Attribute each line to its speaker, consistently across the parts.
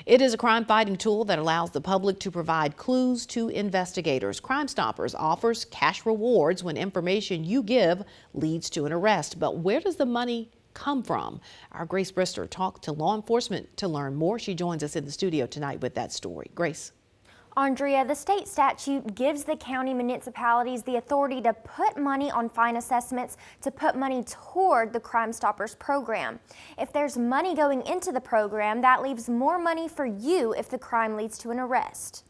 Speaker 1: It is a crime-fighting tool that allows the public to provide clues to investigators. Crime Stoppers offers cash rewards when information you give leads to an arrest. But where does the money come from? Our Grace Brister talked to law enforcement to learn more. She joins us in the studio tonight with that story. Grace.
Speaker 2: Andrea, the state statute gives the county municipalities the authority to put money on fine assessments to put money toward the Crime Stoppers program. If there's money going into the program, that leaves more money for you if the crime leads to an arrest.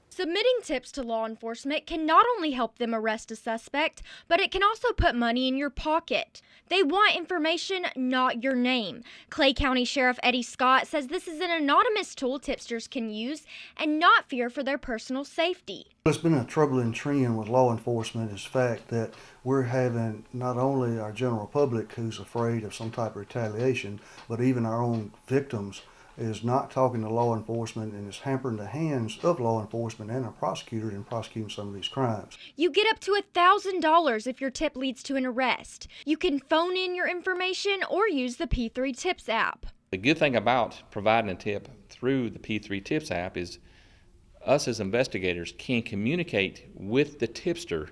Speaker 3: Submitting tips to law enforcement can not only help them arrest a suspect, but it can also put money in your pocket. They want information, not your name. Clay County Sheriff Eddie Scott says this is an anonymous tool tipsters can use and not fear for their personal safety.
Speaker 4: It's been a troubling trend with law enforcement is the fact that we're having not only our general public who's afraid of some type of retaliation, but even our own victims is not talking to law enforcement, and is hampering the hands of law enforcement and a prosecutor in prosecuting some of these crimes.
Speaker 3: You get up to $1,000 if your tip leads to an arrest. You can phone in your information or use the P3 Tips app.
Speaker 5: The good thing about providing a tip through the P3 Tips app is us as investigators can communicate with the tipster,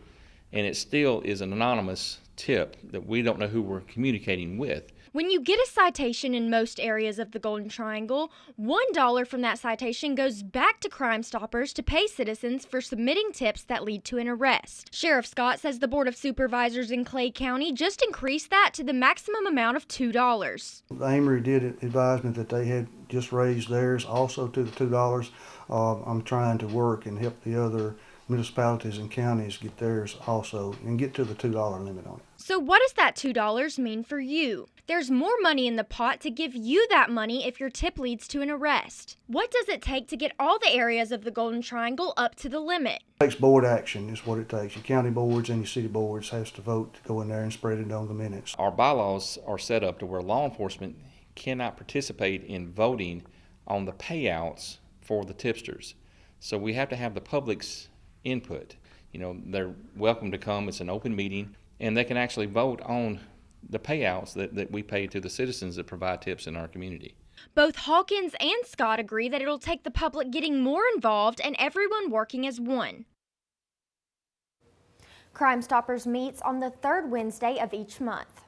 Speaker 5: and it still is an anonymous tip that we don't know who we're communicating with.
Speaker 3: When you get a citation in most areas of the Golden Triangle, $1 from that citation goes back to Crime Stoppers to pay citizens for submitting tips that lead to an arrest. Sheriff Scott says the Board of Supervisors in Clay County just increased that to the maximum amount of $2.
Speaker 4: Amory did advise me that they had just raised theirs also to the $2. I'm trying to work and help the other municipalities and counties get theirs also and get to the $2 limit on it.
Speaker 3: So what does that $2 mean for you? There's more money in the pot to give you that money if your tip leads to an arrest. What does it take to get all the areas of the Golden Triangle up to the limit?
Speaker 4: It takes board action is what it takes. Your county boards and your city boards has to vote to go in there and spread it on the minutes.
Speaker 5: Our bylaws are set up to where law enforcement cannot participate in voting on the payouts for the tipsters. So we have to have the public's input. You know, they're welcome to come. It's an open meeting, and they can actually vote on the payouts that we pay to the citizens that provide tips in our community.
Speaker 3: Both Hawkins and Scott agree that it'll take the public getting more involved and everyone working as one.
Speaker 2: Crime Stoppers meets on the third Wednesday of each month.